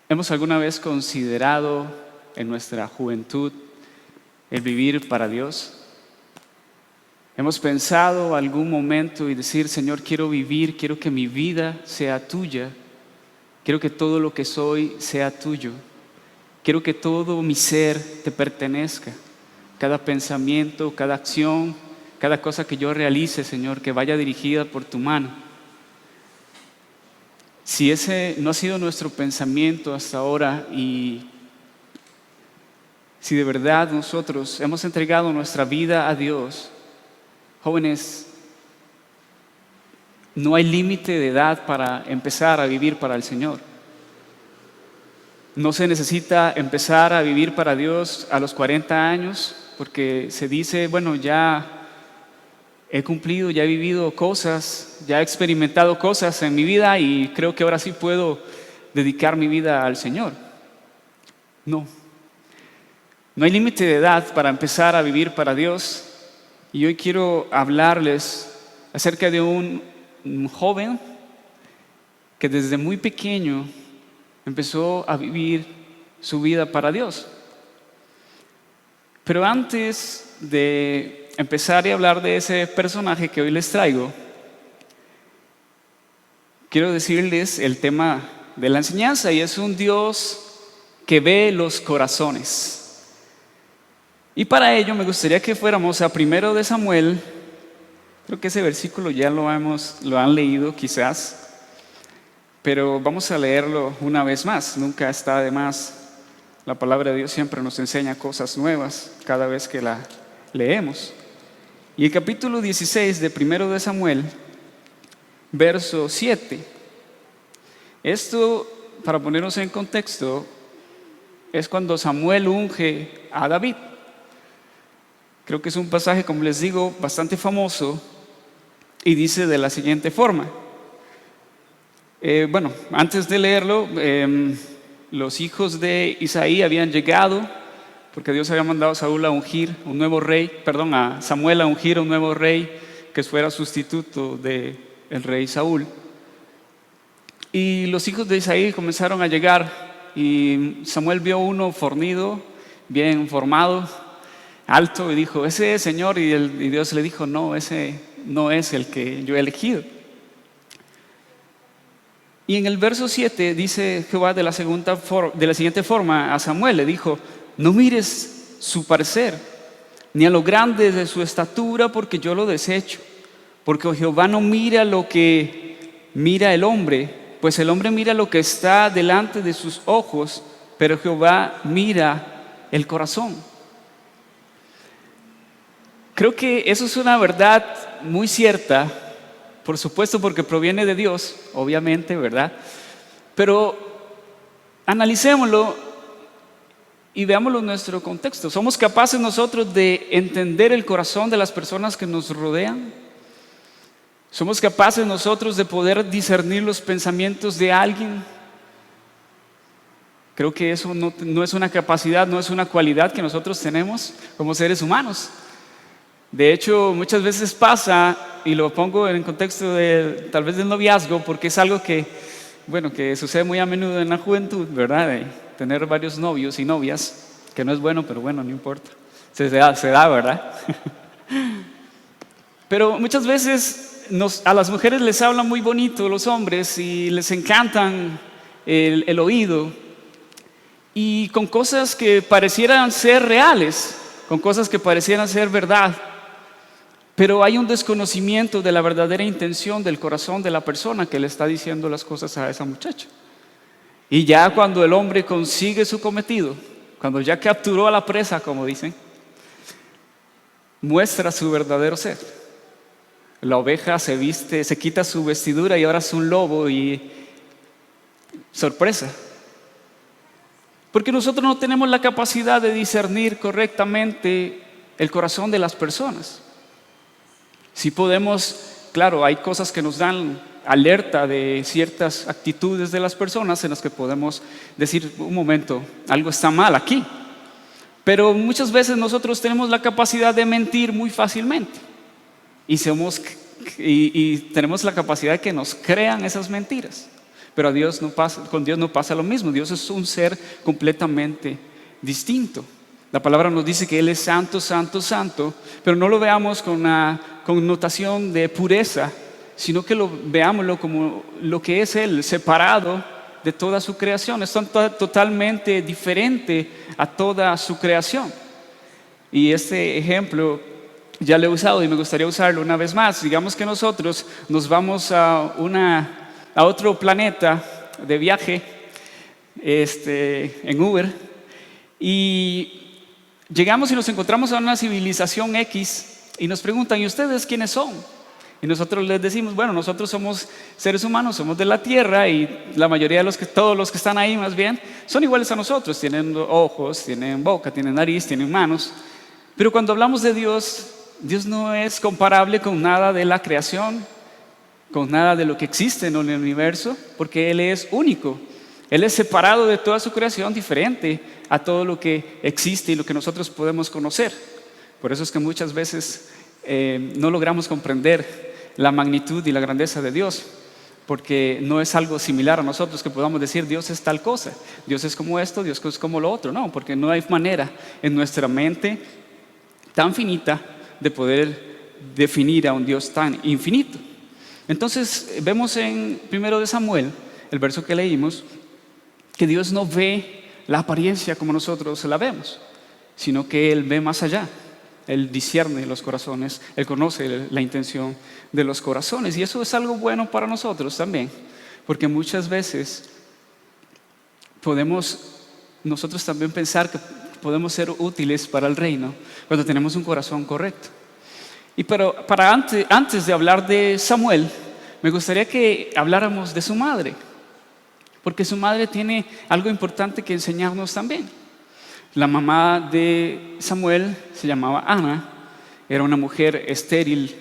¿Hemos alguna vez considerado en nuestra juventud el vivir para Dios? ¿Hemos pensado algún momento y decir, Señor, quiero vivir, quiero que mi vida sea tuya, quiero que todo lo que soy sea tuyo, quiero que todo mi ser te pertenezca, cada pensamiento, cada acción, cada cosa que yo realice, Señor, que vaya dirigida por tu mano? Si ese no ha sido nuestro pensamiento hasta ahora y si de verdad nosotros hemos entregado nuestra vida a Dios, jóvenes, no hay límite de edad para empezar a vivir para el Señor. No se necesita empezar a vivir para Dios a los 40 años, porque se dice, bueno, ya he cumplido, ya he vivido cosas, ya he experimentado cosas en mi vida y creo que ahora sí puedo dedicar mi vida al Señor. No hay límite de edad para empezar a vivir para Dios. Y hoy quiero hablarles acerca de un joven que desde muy pequeño empezó a vivir su vida para Dios. Pero antes de empezar a hablar de ese personaje que hoy les traigo, quiero decirles el tema de la enseñanza, y es un Dios que ve los corazones. Y para ello me gustaría que fuéramos a 1 de Samuel. Creo que ese versículo ya lo han leído quizás, pero vamos a leerlo una vez más. Nunca está de más. La palabra de Dios siempre nos enseña cosas nuevas cada vez que la leemos. Y el capítulo 16 de 1 de Samuel, verso 7. Esto, para ponernos en contexto, es cuando Samuel unge a David. Creo que es un pasaje, como les digo, bastante famoso y dice de la siguiente forma. Antes de leerlo, los hijos de Isaí habían llegado porque Dios había mandado a Samuel a ungir un nuevo rey que fuera sustituto del rey Saúl. Y los hijos de Isaí comenzaron a llegar y Samuel vio uno fornido, bien formado, alto, y dijo, ese es, Señor. Y Dios le dijo, no, ese no es el que yo he elegido. Y en el verso 7 dice Jehová de la siguiente forma a Samuel, le dijo, no mires su parecer, ni a lo grande de su estatura, porque yo lo desecho. Porque Jehová no mira lo que mira el hombre, pues el hombre mira lo que está delante de sus ojos, pero Jehová mira el corazón. Creo que eso es una verdad muy cierta, por supuesto, porque proviene de Dios, obviamente, ¿verdad? Pero analicémoslo y veámoslo en nuestro contexto. ¿Somos capaces nosotros de entender el corazón de las personas que nos rodean? ¿Somos capaces nosotros de poder discernir los pensamientos de alguien? Creo que eso no es una capacidad, no es una cualidad que nosotros tenemos como seres humanos. De hecho, muchas veces pasa, y lo pongo en el contexto tal vez del noviazgo, porque es algo que sucede muy a menudo en la juventud, ¿verdad? De tener varios novios y novias, que no es bueno, pero bueno, no importa. Se da, ¿verdad? Pero muchas veces a las mujeres les hablan muy bonito los hombres y les encantan el oído, y con cosas que parecieran ser reales, con cosas que parecieran ser verdad. Pero hay un desconocimiento de la verdadera intención del corazón de la persona que le está diciendo las cosas a esa muchacha. Y ya cuando el hombre consigue su cometido, cuando ya capturó a la presa, como dicen, muestra su verdadero ser. La oveja se viste, se quita su vestidura y ahora es un lobo, y sorpresa. Porque nosotros no tenemos la capacidad de discernir correctamente el corazón de las personas. Si podemos, claro, hay cosas que nos dan alerta de ciertas actitudes de las personas en las que podemos decir, un momento, algo está mal aquí. Pero muchas veces nosotros tenemos la capacidad de mentir muy fácilmente y tenemos la capacidad de que nos crean esas mentiras. Pero con Dios no pasa lo mismo. Dios es un ser completamente distinto. La palabra nos dice que Él es santo, santo, santo, pero no lo veamos con una connotación de pureza, sino que veámoslo como lo que es Él, separado de toda su creación. Es totalmente diferente a toda su creación. Y este ejemplo ya lo he usado y me gustaría usarlo una vez más. Digamos que nosotros nos vamos a otro planeta de viaje en Uber y llegamos y nos encontramos a una civilización X y nos preguntan: ¿y ustedes quiénes son? Y nosotros les decimos: bueno, nosotros somos seres humanos, somos de la Tierra, y la mayoría de todos los que están ahí más bien son iguales a nosotros, tienen ojos, tienen boca, tienen nariz, tienen manos. Pero cuando hablamos de Dios, Dios no es comparable con nada de la creación, con nada de lo que existe en el universo, porque Él es único. Él es separado de toda su creación, diferente a todo lo que existe y lo que nosotros podemos conocer. Por eso es que muchas veces no logramos comprender la magnitud y la grandeza de Dios, porque no es algo similar a nosotros que podamos decir: Dios es tal cosa, Dios es como esto, Dios es como lo otro. No, porque no hay manera en nuestra mente tan finita de poder definir a un Dios tan infinito. Entonces vemos en 1 de Samuel, el verso que leímos, que Dios no ve la apariencia como nosotros la vemos, sino que Él ve más allá. Él discierne los corazones, Él conoce la intención de los corazones, y eso es algo bueno para nosotros también, porque muchas veces podemos nosotros también pensar que podemos ser útiles para el reino cuando tenemos un corazón correcto. Pero antes de hablar de Samuel, me gustaría que habláramos de su madre, porque su madre tiene algo importante que enseñarnos también. La mamá de Samuel se llamaba Ana, era una mujer estéril.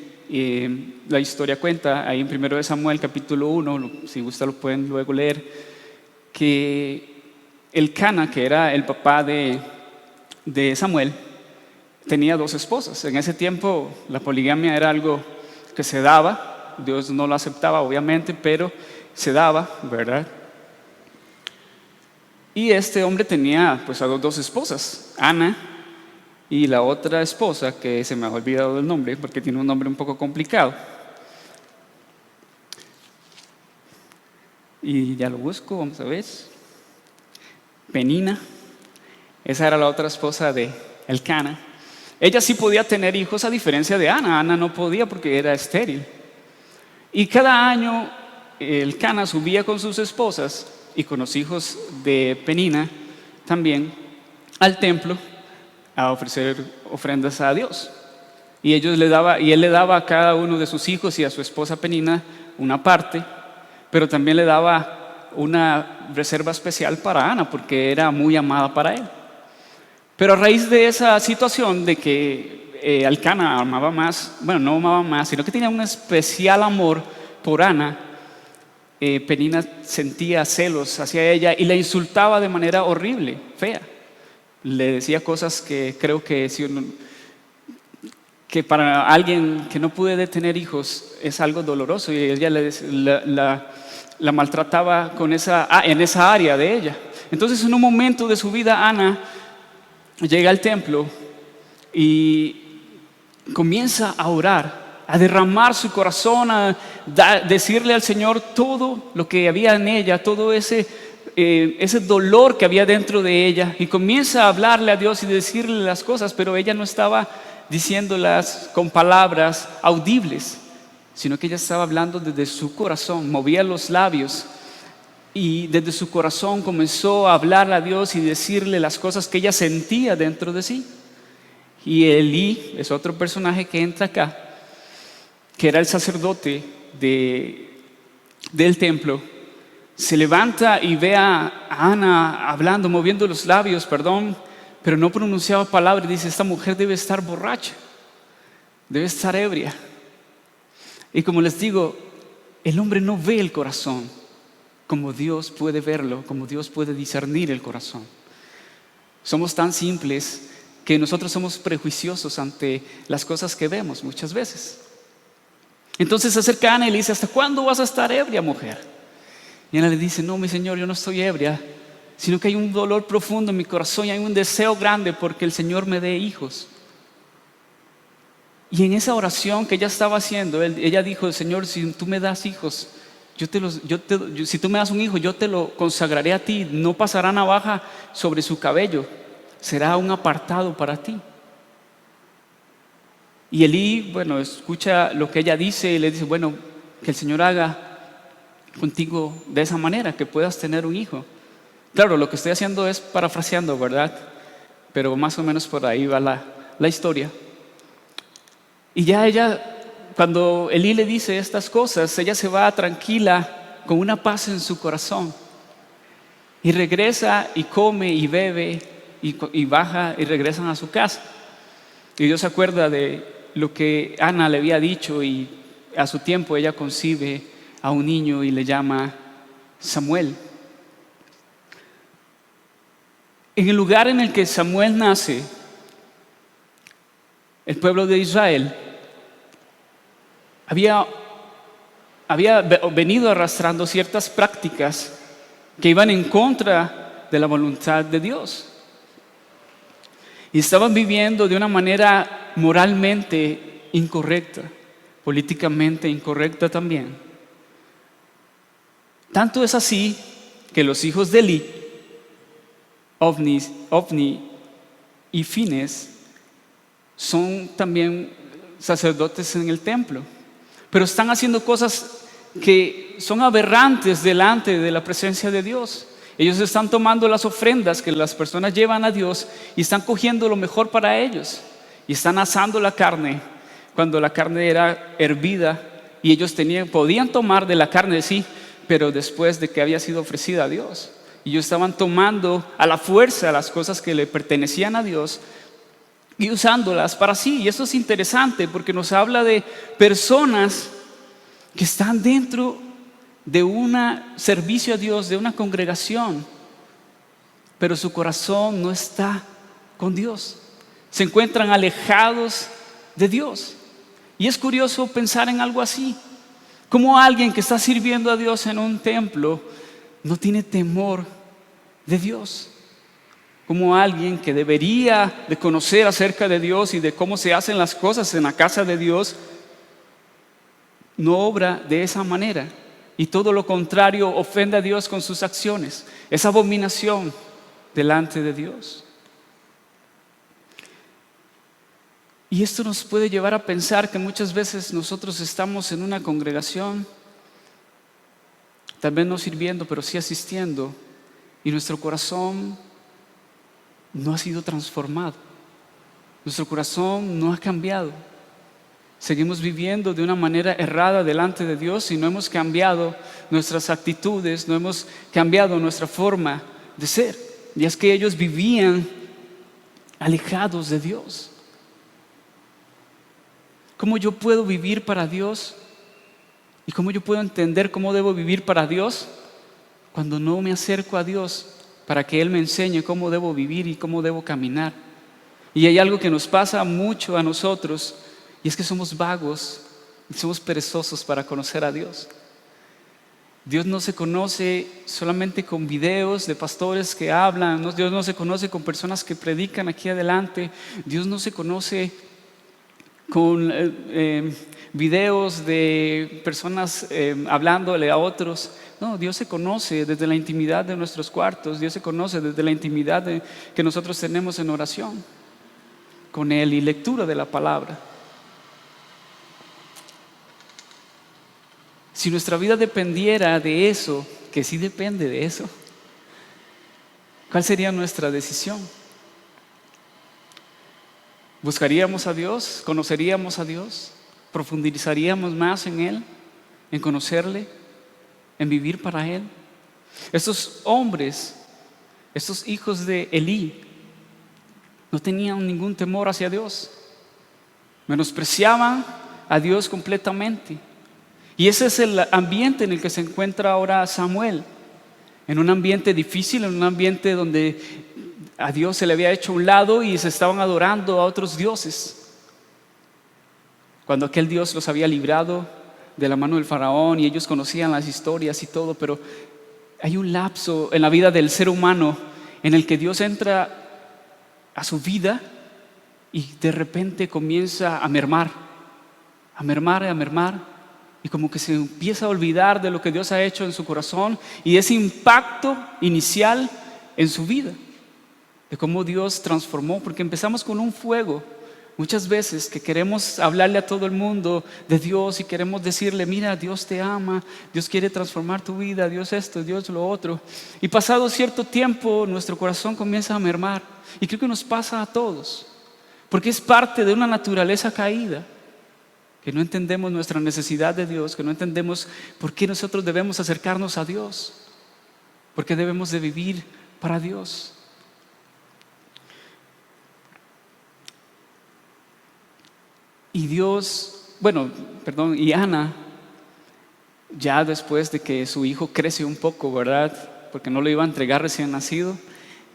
La historia cuenta ahí en 1 de Samuel capítulo 1, si gusta lo pueden luego leer, que Elcana, que era el papá de Samuel, tenía 2 esposas. En ese tiempo la poligamia era algo que se daba. Dios no lo aceptaba obviamente, pero se daba, ¿verdad? Y este hombre tenía pues a 2 esposas, Ana y la otra esposa, que se me ha olvidado el nombre porque tiene un nombre un poco complicado. Y ya lo busco, vamos a ver. Penina, esa era la otra esposa de Elcana. Ella sí podía tener hijos a diferencia de Ana. Ana no podía porque era estéril. Y cada año Elcana subía con sus esposas y con los hijos de Penina también al templo a ofrecer ofrendas a Dios. Y él le daba a cada uno de sus hijos y a su esposa Penina una parte, pero también le daba una reserva especial para Ana porque era muy amada para él. Pero a raíz de esa situación de que Elcana amaba más, bueno, no amaba más, sino que tenía un especial amor por Ana, Penina sentía celos hacia ella y la insultaba de manera horrible, fea. Le decía cosas que creo que para alguien que no puede tener hijos es algo doloroso, y ella la maltrataba en esa área de ella. Entonces, en un momento de su vida, Ana llega al templo y comienza a orar, a derramar su corazón, a decirle al Señor todo lo que había en ella, todo ese dolor que había dentro de ella, y comienza a hablarle a Dios y decirle las cosas, pero ella no estaba diciéndolas con palabras audibles, sino que ella estaba hablando desde su corazón, movía los labios y desde su corazón comenzó a hablarle a Dios y decirle las cosas que ella sentía dentro de sí. Y Elí es otro personaje que entra acá, que era el sacerdote del templo. Se levanta y ve a Ana hablando, moviendo los labios, pero no pronunciaba palabra, y dice: esta mujer debe estar borracha, debe estar ebria. Y como les digo, el hombre no ve el corazón como Dios puede verlo, como Dios puede discernir el corazón. Somos tan simples que nosotros somos prejuiciosos ante las cosas que vemos muchas veces. Entonces se acerca a Ana y le dice: ¿hasta cuándo vas a estar ebria, mujer? Y Ana le dice, no, mi Señor, yo no estoy ebria, sino que hay un dolor profundo en mi corazón y hay un deseo grande porque el Señor me dé hijos. Y en esa oración que ella estaba haciendo, ella dijo, Señor, si tú me das hijos, si tú me das un hijo, yo te lo consagraré a ti, no pasará navaja sobre su cabello, será un apartado para ti. Y Elí, bueno, escucha lo que ella dice y le dice, bueno, que el Señor haga contigo de esa manera, que puedas tener un hijo. Claro, lo que estoy haciendo es parafraseando, ¿verdad? Pero más o menos por ahí va la historia. Y ya ella, cuando Elí le dice estas cosas, ella se va tranquila, con una paz en su corazón. Y regresa y come y bebe y baja y regresan a su casa. Y Dios se acuerda de lo que Ana le había dicho y a su tiempo ella concibe a un niño y le llama Samuel. En el lugar en el que Samuel nace, el pueblo de Israel había venido arrastrando ciertas prácticas que iban en contra de la voluntad de Dios. Y estaban viviendo de una manera moralmente incorrecta, políticamente incorrecta también. Tanto es así que los hijos de Elí, Ofni y Fines, son también sacerdotes en el templo. Pero están haciendo cosas que son aberrantes delante de la presencia de Dios. Ellos están tomando las ofrendas que las personas llevan a Dios y están cogiendo lo mejor para ellos. Y están asando la carne cuando la carne era hervida y ellos podían tomar de la carne, sí, pero después de que había sido ofrecida a Dios. Y ellos estaban tomando a la fuerza las cosas que le pertenecían a Dios y usándolas para sí. Y eso es interesante porque nos habla de personas que están dentro de un servicio a Dios, de una congregación, pero su corazón no está con Dios. Se encuentran alejados de Dios. Y es curioso pensar en algo así. Como alguien que está sirviendo a Dios en un templo no tiene temor de Dios. Como alguien que debería de conocer acerca de Dios y de cómo se hacen las cosas en la casa de Dios, no obra de esa manera. Y todo lo contrario, ofende a Dios con sus acciones. Es abominación delante de Dios. Y esto nos puede llevar a pensar que muchas veces nosotros estamos en una congregación, tal vez no sirviendo, pero sí asistiendo, y nuestro corazón no ha sido transformado. Nuestro corazón no ha cambiado. Seguimos viviendo de una manera errada delante de Dios y no hemos cambiado nuestras actitudes, no hemos cambiado nuestra forma de ser. Y es que ellos vivían alejados de Dios. ¿Cómo yo puedo vivir para Dios? ¿Y cómo yo puedo entender cómo debo vivir para Dios cuando no me acerco a Dios para que Él me enseñe cómo debo vivir y cómo debo caminar? Y hay algo que nos pasa mucho a nosotros, y es que somos vagos y somos perezosos para conocer a Dios. Dios no se conoce solamente con videos de pastores que hablan, Dios no se conoce con personas que predican aquí adelante, Dios no se conoce con videos de personas hablándole a otros. No, Dios se conoce desde la intimidad de nuestros cuartos, Dios se conoce desde la intimidad que nosotros tenemos en oración con Él y lectura de la palabra. Si nuestra vida dependiera de eso, que sí depende de eso, ¿cuál sería nuestra decisión? ¿Buscaríamos a Dios? ¿Conoceríamos a Dios? ¿Profundizaríamos más en Él? ¿En conocerle? ¿En vivir para Él? Estos hombres, estos hijos de Elí, no tenían ningún temor hacia Dios. Menospreciaban a Dios completamente. Y ese es el ambiente en el que se encuentra ahora Samuel. En un ambiente difícil, en un ambiente donde a Dios se le había hecho a un lado y se estaban adorando a otros dioses. Cuando aquel Dios los había librado de la mano del faraón y ellos conocían las historias y todo, pero hay un lapso en la vida del ser humano en el que Dios entra a su vida y de repente comienza a mermar, a mermar, a mermar, y como que se empieza a olvidar de lo que Dios ha hecho en su corazón y ese impacto inicial en su vida, de cómo Dios transformó, porque empezamos con un fuego. Muchas veces que queremos hablarle a todo el mundo de Dios y queremos decirle, mira, Dios te ama, Dios quiere transformar tu vida, Dios esto, Dios lo otro. Y pasado cierto tiempo nuestro corazón comienza a mermar. Y creo que nos pasa a todos, porque es parte de una naturaleza caída, que no entendemos nuestra necesidad de Dios, que no entendemos por qué nosotros debemos acercarnos a Dios, por qué debemos de vivir para Dios. Y y Ana, ya después de que su hijo crece un poco, ¿verdad? Porque no lo iba a entregar recién nacido,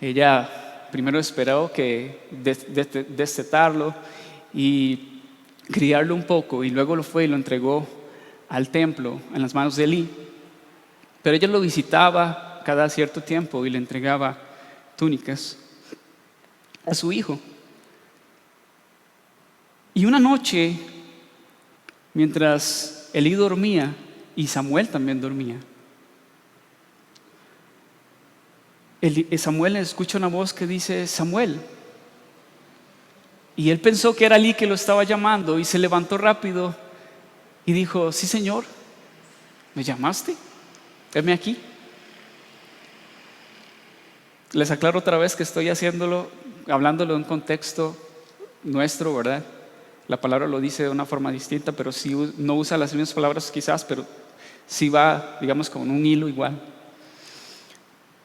ella primero esperó que destetarlo y criarlo un poco, y luego lo fue y lo entregó al templo en las manos de Elí. Pero ella lo visitaba cada cierto tiempo y le entregaba túnicas a su hijo. Y una noche, mientras Elí dormía y Samuel también dormía, Samuel escucha una voz que dice, Samuel. Y él pensó que era Elí que lo estaba llamando y se levantó rápido y dijo, sí, Señor, ¿me llamaste? Heme aquí. Les aclaro otra vez que estoy hablándolo en un contexto nuestro, ¿verdad? La palabra lo dice de una forma distinta, pero sí no usa las mismas palabras quizás, pero sí va, digamos, con un hilo igual.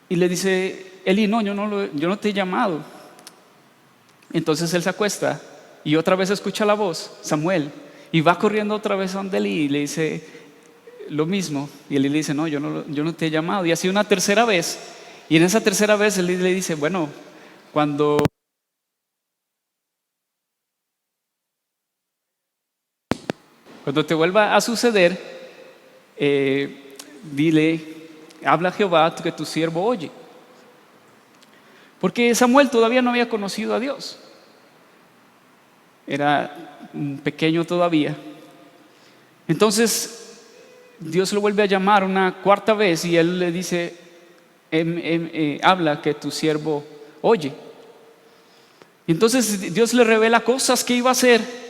Y le dice, Eli, no, yo no te he llamado. Entonces él se acuesta y otra vez escucha la voz, Samuel, y va corriendo otra vez a donde Eli y le dice lo mismo. Y Eli le dice, no, yo no te he llamado. Y así una tercera vez. Y en esa tercera vez Eli le dice, bueno, cuando te vuelva a suceder, dile, habla Jehová que tu siervo oye. Porque Samuel todavía no había conocido a Dios. Era un pequeño todavía. Entonces Dios lo vuelve a llamar una cuarta vez y él le dice, habla que tu siervo oye. Y entonces Dios le revela cosas que iba a hacer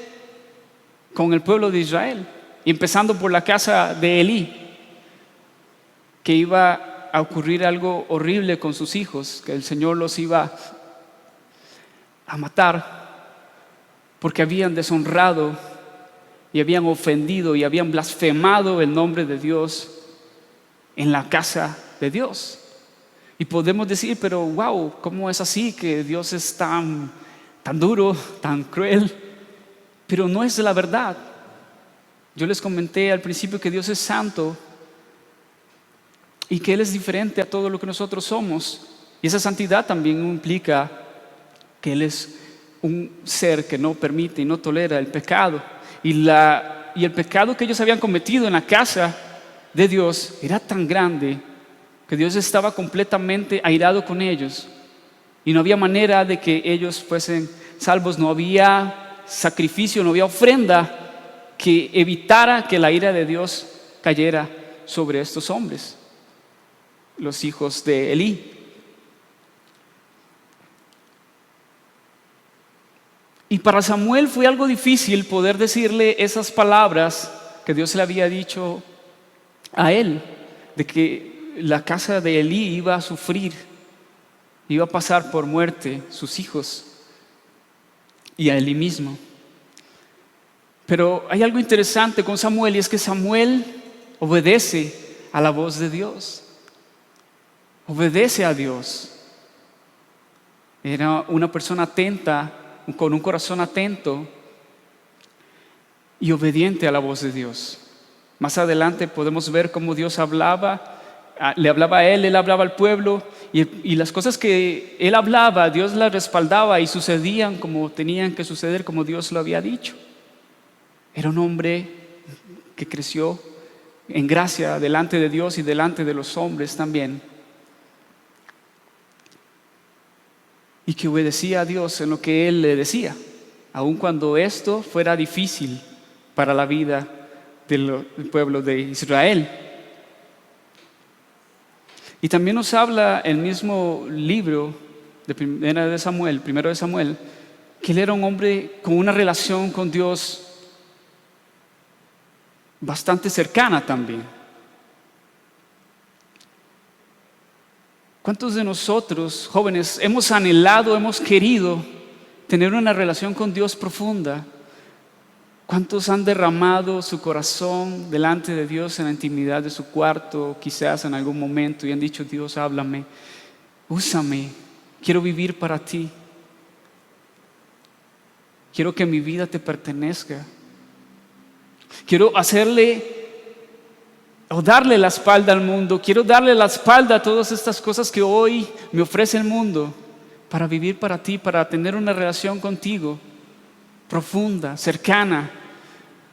con el pueblo de Israel, y empezando por la casa de Elí, que iba a ocurrir algo horrible con sus hijos, que el Señor los iba a matar porque habían deshonrado y habían ofendido y habían blasfemado el nombre de Dios en la casa de Dios. Y podemos decir, pero wow, ¿cómo es así que Dios es tan duro, tan cruel? Pero no es la verdad. Yo les comenté al principio que Dios es santo y que Él es diferente a todo lo que nosotros somos. Y esa santidad también implica que Él es un ser que no permite y no tolera el pecado. Y el pecado que ellos habían cometido en la casa de Dios era tan grande que Dios estaba completamente airado con ellos. Y no había manera de que ellos fuesen salvos. No había sacrificio, no había ofrenda que evitara que la ira de Dios cayera sobre estos hombres, los hijos de Elí. Y para Samuel fue algo difícil poder decirle esas palabras que Dios le había dicho a él, de que la casa de Elí iba a sufrir, iba a pasar por muerte sus hijos y a Elí mismo. Pero hay algo interesante con Samuel, y es que Samuel obedece a la voz de Dios, obedece a Dios. Era una persona atenta, con un corazón atento y obediente a la voz de Dios. Más adelante podemos ver cómo Dios hablaba, le hablaba a él hablaba al pueblo, y las cosas que él hablaba, Dios las respaldaba y sucedían como tenían que suceder, como Dios lo había dicho. Era un hombre que creció en gracia delante de Dios y delante de los hombres también. Y que obedecía a Dios en lo que Él le decía, aun cuando esto fuera difícil para la vida del pueblo de Israel. Y también nos habla el mismo libro de primero de Samuel, que él era un hombre con una relación con Dios bastante cercana también. ¿Cuántos de nosotros, jóvenes, hemos anhelado, hemos querido tener una relación con Dios profunda? ¿Cuántos han derramado su corazón delante de Dios en la intimidad de su cuarto, quizás en algún momento, y han dicho: Dios, háblame, úsame, quiero vivir para ti, quiero que mi vida te pertenezca, quiero hacerle o darle la espalda al mundo, quiero darle la espalda a todas estas cosas que hoy me ofrece el mundo, para vivir para ti, para tener una relación contigo profunda, cercana,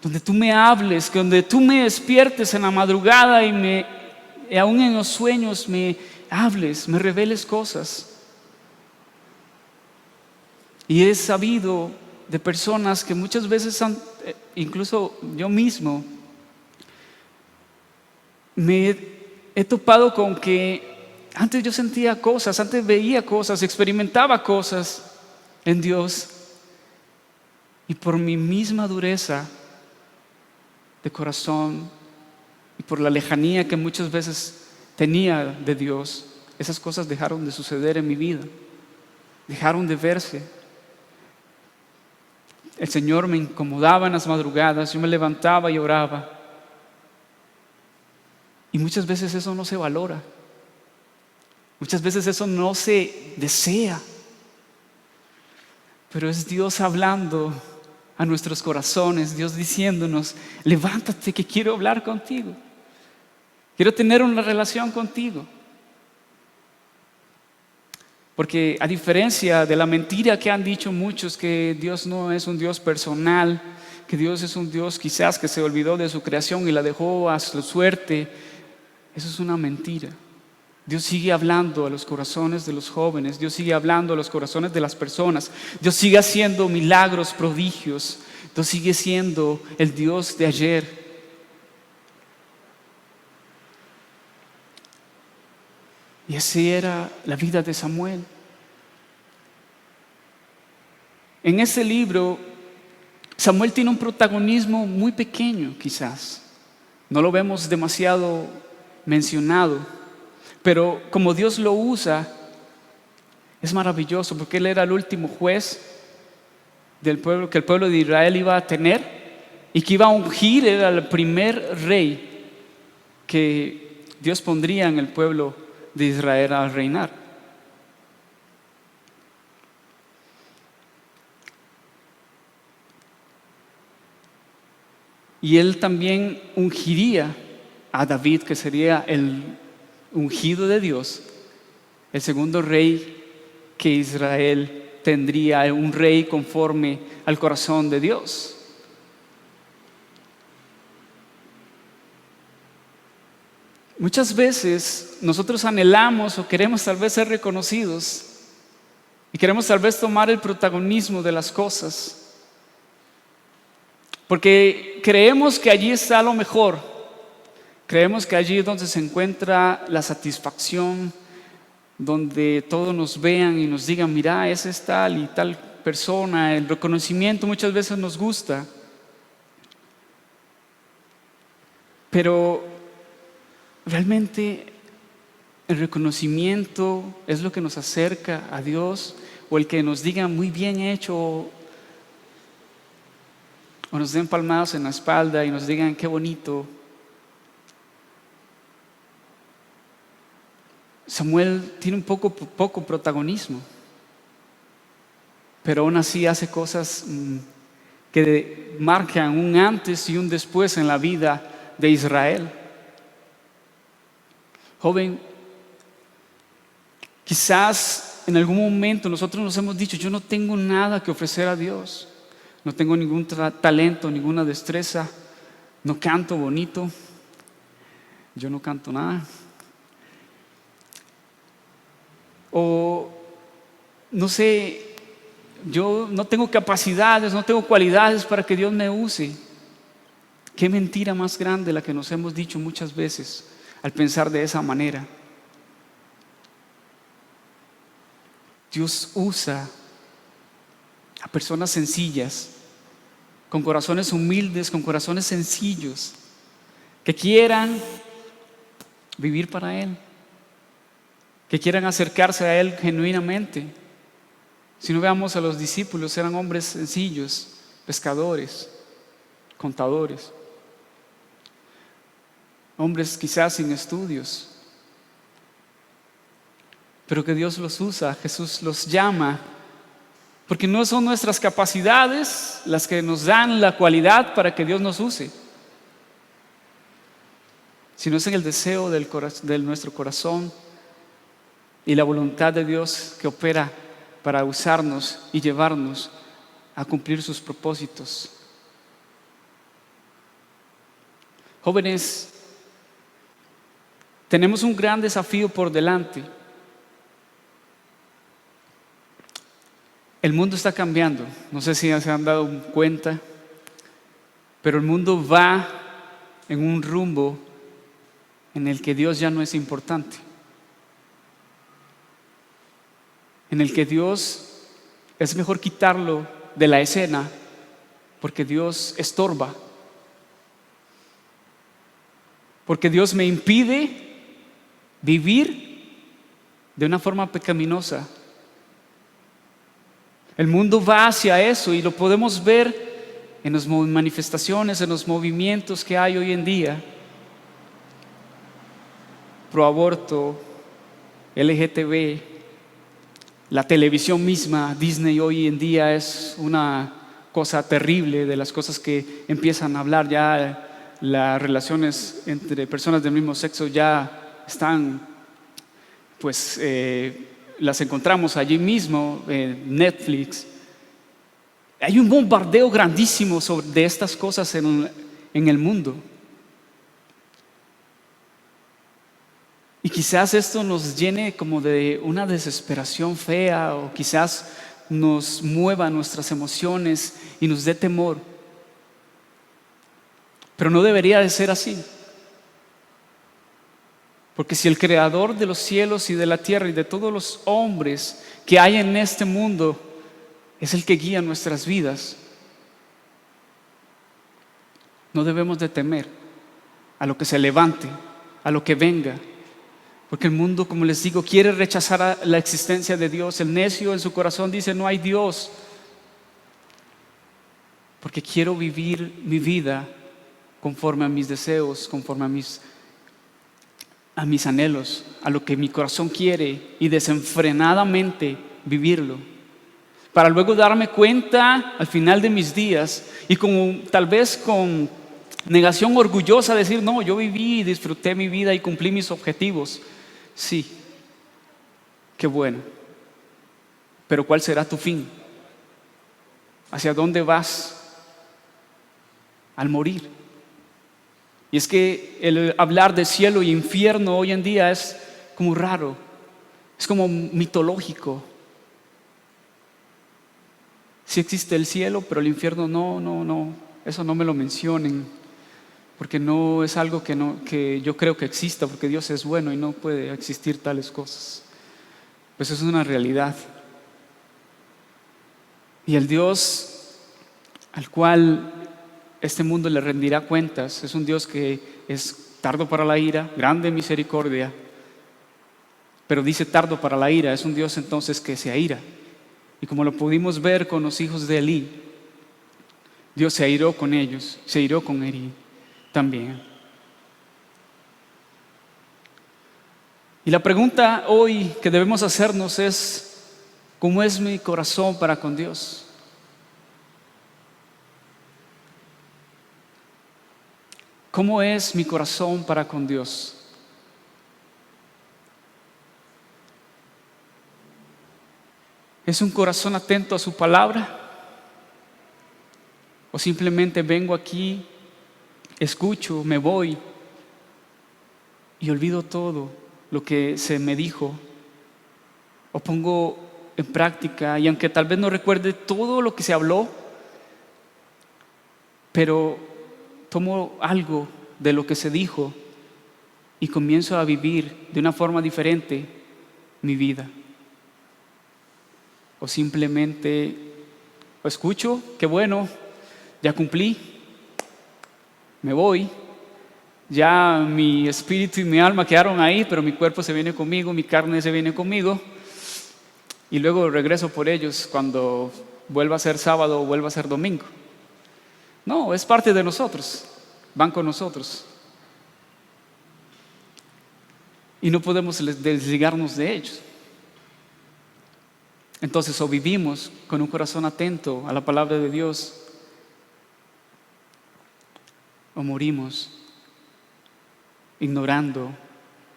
donde tú me hables, donde tú me despiertes en la madrugada y aún en los sueños me hables, me reveles cosas. Y he sabido de personas que muchas veces incluso yo mismo, me he topado con que antes yo sentía cosas, antes veía cosas, experimentaba cosas en Dios, y por mi misma dureza de corazón y por la lejanía que muchas veces tenía de Dios, esas cosas dejaron de suceder en mi vida, dejaron de verse. El Señor me incomodaba en las madrugadas, yo me levantaba y oraba, y muchas veces eso no se valora, muchas veces eso no se desea, pero es Dios hablando a nuestros corazones, Dios diciéndonos: levántate, que quiero hablar contigo, quiero tener una relación contigo. Porque a diferencia de la mentira que han dicho muchos, que Dios no es un Dios personal, que Dios es un Dios quizás que se olvidó de su creación y la dejó a su suerte, eso es una mentira. Dios sigue hablando a los corazones de los jóvenes, Dios sigue hablando a los corazones de las personas, Dios sigue haciendo milagros, prodigios, Dios sigue siendo el Dios de ayer. Y así era la vida de Samuel. En ese libro, Samuel tiene un protagonismo muy pequeño quizás, no lo vemos demasiado mencionado, pero como Dios lo usa, es maravilloso, porque él era el último juez del pueblo que el pueblo de Israel iba a tener, y que iba a ungir, era el primer rey que Dios pondría en el pueblo de Israel a reinar. Y él también ungiría a David, que sería el ungido de Dios, el segundo rey que Israel tendría, un rey conforme al corazón de Dios. Muchas veces nosotros anhelamos o queremos tal vez ser reconocidos y queremos tal vez tomar el protagonismo de las cosas, porque creemos que allí está lo mejor, creemos que allí es donde se encuentra la satisfacción, donde todos nos vean y nos digan: mira, ese es tal y tal persona. El reconocimiento muchas veces nos gusta, pero realmente el reconocimiento es lo que nos acerca a Dios, o el que nos digan muy bien hecho, o nos den palmadas en la espalda y nos digan qué bonito. Samuel tiene un poco protagonismo, pero aún así hace cosas que marcan un antes y un después en la vida de Israel. Joven, quizás en algún momento nosotros nos hemos dicho: yo no tengo nada que ofrecer a Dios, no tengo ningún talento, ninguna destreza, no canto bonito, yo no canto nada. O no sé, yo no tengo capacidades, no tengo cualidades para que Dios me use. Qué mentira más grande la que nos hemos dicho muchas veces al pensar de esa manera. Dios usa a personas sencillas, con corazones humildes, con corazones sencillos, que quieran vivir para Él, que quieran acercarse a Él genuinamente. Si no, veamos a los discípulos, eran hombres sencillos, pescadores, contadores, hombres quizás sin estudios, pero que Dios los usa. Jesús los llama, porque no son nuestras capacidades las que nos dan la cualidad para que Dios nos use, sino es en el deseo de nuestro corazón y la voluntad de Dios que opera para usarnos y llevarnos a cumplir sus propósitos. Jóvenes, tenemos un gran desafío por delante. El mundo está cambiando, no sé si se han dado cuenta, pero el mundo va en un rumbo en el que Dios ya no es importante, en el que Dios es mejor quitarlo de la escena porque Dios estorba, porque Dios me impide vivir de una forma pecaminosa. El mundo va hacia eso y lo podemos ver en las manifestaciones, en los movimientos que hay hoy en día. Pro aborto, LGTB, la televisión misma, Disney hoy en día es una cosa terrible, de las cosas que empiezan a hablar ya. Las relaciones entre personas del mismo sexo ya están, pues, las encontramos allí mismo en Netflix. Hay un bombardeo grandísimo de estas cosas en el mundo. Y quizás esto nos llene como de una desesperación fea, o quizás nos mueva nuestras emociones y nos dé temor. Pero no debería de ser así. Porque si el creador de los cielos y de la tierra y de todos los hombres que hay en este mundo es el que guía nuestras vidas, no debemos de temer a lo que se levante, a lo que venga. Porque el mundo, como les digo, quiere rechazar la existencia de Dios. El necio en su corazón dice: no hay Dios. Porque quiero vivir mi vida conforme a mis deseos, conforme a mis anhelos, a lo que mi corazón quiere, y desenfrenadamente vivirlo, para luego darme cuenta al final de mis días y tal vez con negación orgullosa decir: no, yo viví y disfruté mi vida y cumplí mis objetivos. Sí, qué bueno, pero ¿cuál será tu fin? ¿Hacia dónde vas al morir? Y es que el hablar de cielo y infierno hoy en día es como raro, es como mitológico. Sí existe el cielo, pero el infierno no, eso no me lo mencionen, porque no es algo que yo creo que exista, porque Dios es bueno y no puede existir tales cosas. Pues eso es una realidad. Y el Dios al cual este mundo le rendirá cuentas es un Dios que es tardo para la ira, grande en misericordia. Pero dice tardo para la ira, es un Dios entonces que se aira. Y como lo pudimos ver con los hijos de Elí, Dios se airó con ellos, se airó con Elí también. Y la pregunta hoy que debemos hacernos es: ¿cómo es mi corazón para con Dios? ¿Cómo es mi corazón para con Dios? ¿Es un corazón atento a su palabra? ¿O simplemente vengo aquí, escucho, me voy y olvido todo lo que se me dijo o pongo en práctica, y aunque tal vez no recuerde todo lo que se habló, pero tomo algo de lo que se dijo y comienzo a vivir de una forma diferente mi vida. O simplemente escucho, qué bueno, ya cumplí, me voy, ya mi espíritu y mi alma quedaron ahí, pero mi cuerpo se viene conmigo, mi carne se viene conmigo, y luego regreso por ellos cuando vuelva a ser sábado o vuelva a ser domingo. No, es parte de nosotros, van con nosotros. Y no podemos desligarnos de ellos. Entonces, o vivimos con un corazón atento a la palabra de Dios, o morimos ignorando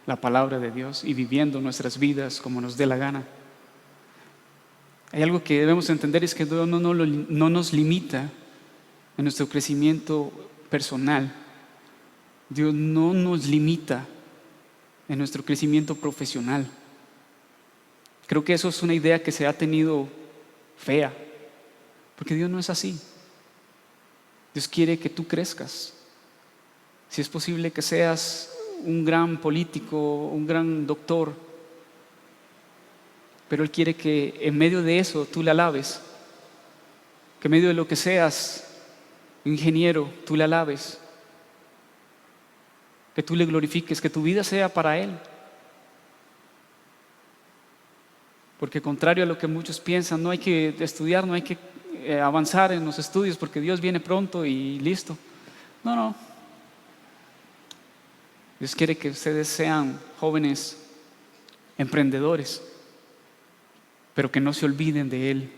la palabra de Dios y viviendo nuestras vidas como nos dé la gana. Hay algo que debemos entender, es que Dios no nos limita en nuestro crecimiento personal. Dios no nos limita en nuestro crecimiento profesional. Creo que eso es una idea que se ha tenido fea, porque Dios no es así. Dios quiere que tú crezcas. Si es posible que seas un gran político, un gran doctor, pero Él quiere que en medio de eso tú le alabes, que en medio de lo que seas, un ingeniero, tú le alabes, que tú le glorifiques, que tu vida sea para Él. Porque contrario a lo que muchos piensan, no hay que estudiar, no hay que avanzar en los estudios porque Dios viene pronto y listo. No. Dios quiere que ustedes sean jóvenes emprendedores, pero que no se olviden de Él.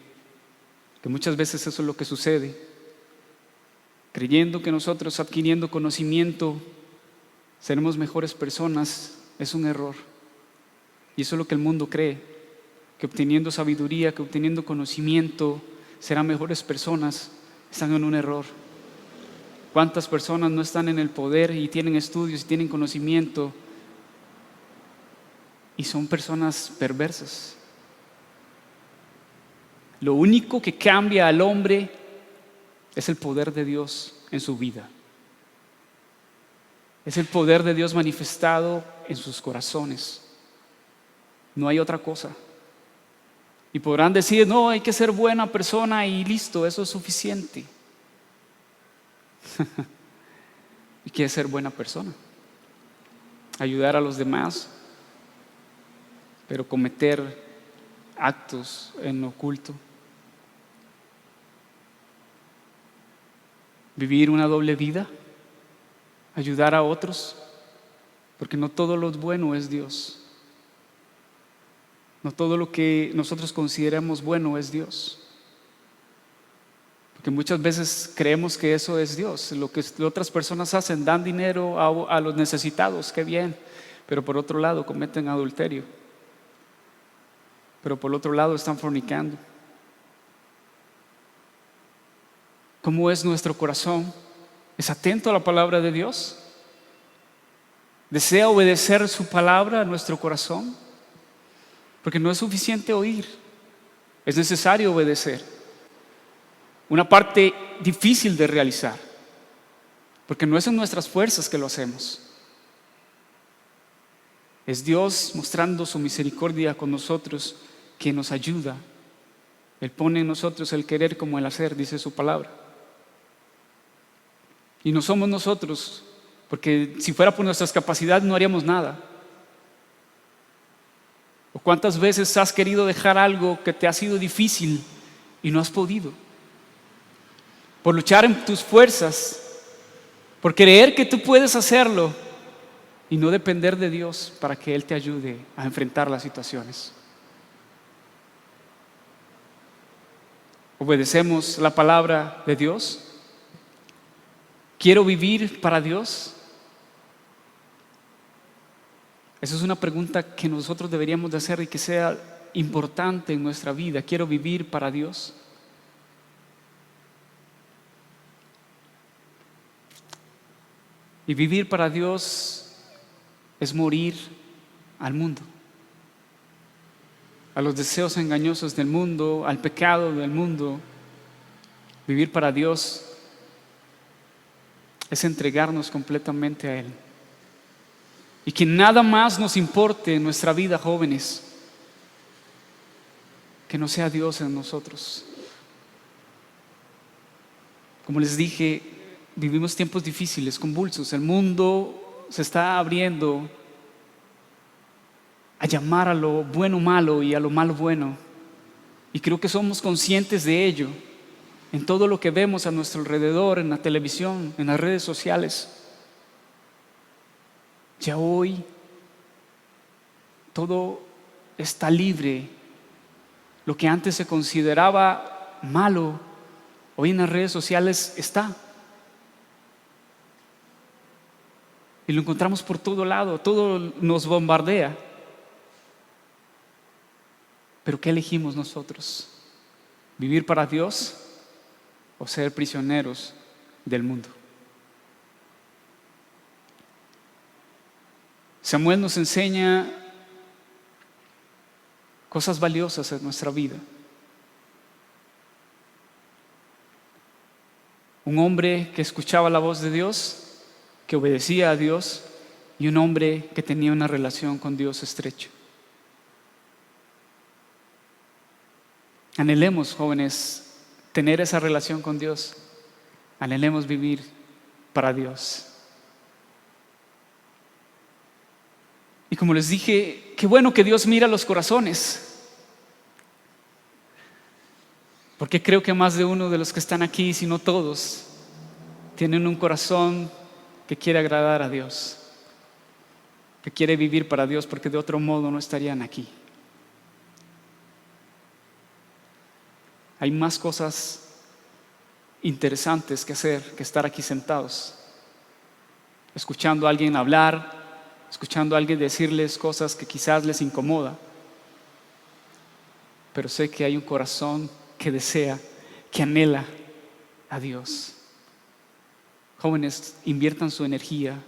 Que muchas veces eso es lo que sucede. Creyendo que nosotros adquiriendo conocimiento seremos mejores personas, es un error. Y eso es lo que el mundo cree, que obteniendo sabiduría, que obteniendo conocimiento serán mejores personas. Están en un error. ¿Cuántas personas no están en el poder y tienen estudios y tienen conocimiento y son personas perversas? Lo único que cambia al hombre es el poder de Dios en su vida. Es el poder de Dios manifestado en sus corazones. No hay otra cosa. Y podrán decir, no, hay que ser buena persona y listo, eso es suficiente. ¿Y qué es ser buena persona? Ayudar a los demás, pero cometer actos en lo oculto. Vivir una doble vida, ayudar a otros, porque no todo lo bueno es Dios. No todo lo que nosotros consideramos bueno es Dios. Porque muchas veces creemos que eso es Dios. Lo que otras personas hacen, dan dinero a los necesitados, qué bien. Pero por otro lado cometen adulterio. Pero por otro lado están fornicando. ¿Cómo es nuestro corazón? ¿Es atento a la palabra de Dios? ¿Desea obedecer su palabra a nuestro corazón? Porque no es suficiente oír, es necesario obedecer. Una parte difícil de realizar, porque no es en nuestras fuerzas que lo hacemos. Es Dios mostrando su misericordia con nosotros que nos ayuda. Él pone en nosotros el querer como el hacer, dice su palabra. Y no somos nosotros, porque si fuera por nuestras capacidades no haríamos nada. ¿O cuántas veces has querido dejar algo que te ha sido difícil y no has podido? Por luchar en tus fuerzas, por creer que tú puedes hacerlo y no depender de Dios para que Él te ayude a enfrentar las situaciones. ¿Obedecemos la palabra de Dios? ¿Quiero vivir para Dios? Esa es una pregunta que nosotros deberíamos de hacer y que sea importante en nuestra vida. ¿Quiero vivir para Dios? Y vivir para Dios es morir al mundo, a los deseos engañosos del mundo, al pecado del mundo. Vivir para Dios es entregarnos completamente a Él. Y que nada más nos importe en nuestra vida, jóvenes, que no sea Dios en nosotros. Como les dije, vivimos tiempos difíciles, convulsos. El mundo se está abriendo a llamar a lo bueno malo y a lo malo bueno. Y creo que somos conscientes de ello en todo lo que vemos a nuestro alrededor, en la televisión, en las redes sociales. Ya hoy todo está libre. Lo que antes se consideraba malo, hoy en las redes sociales está. Y lo encontramos por todo lado, todo nos bombardea. Pero ¿qué elegimos nosotros? ¿Vivir para Dios o ser prisioneros del mundo? Samuel nos enseña cosas valiosas en nuestra vida. Un hombre que escuchaba la voz de Dios, que obedecía a Dios, y un hombre que tenía una relación con Dios estrecha. Anhelemos, jóvenes, tener esa relación con Dios. Anhelemos vivir para Dios. Y como les dije, qué bueno que Dios mira los corazones. Porque creo que más de uno de los que están aquí, si no todos, tienen un corazón que quiere agradar a Dios, que quiere vivir para Dios, porque de otro modo no estarían aquí. Hay más cosas interesantes que hacer que estar aquí sentados, escuchando a alguien hablar, escuchando a alguien decirles cosas que quizás les incomoda. Pero sé que hay un corazón que desea, que anhela a Dios. Jóvenes, inviertan su energía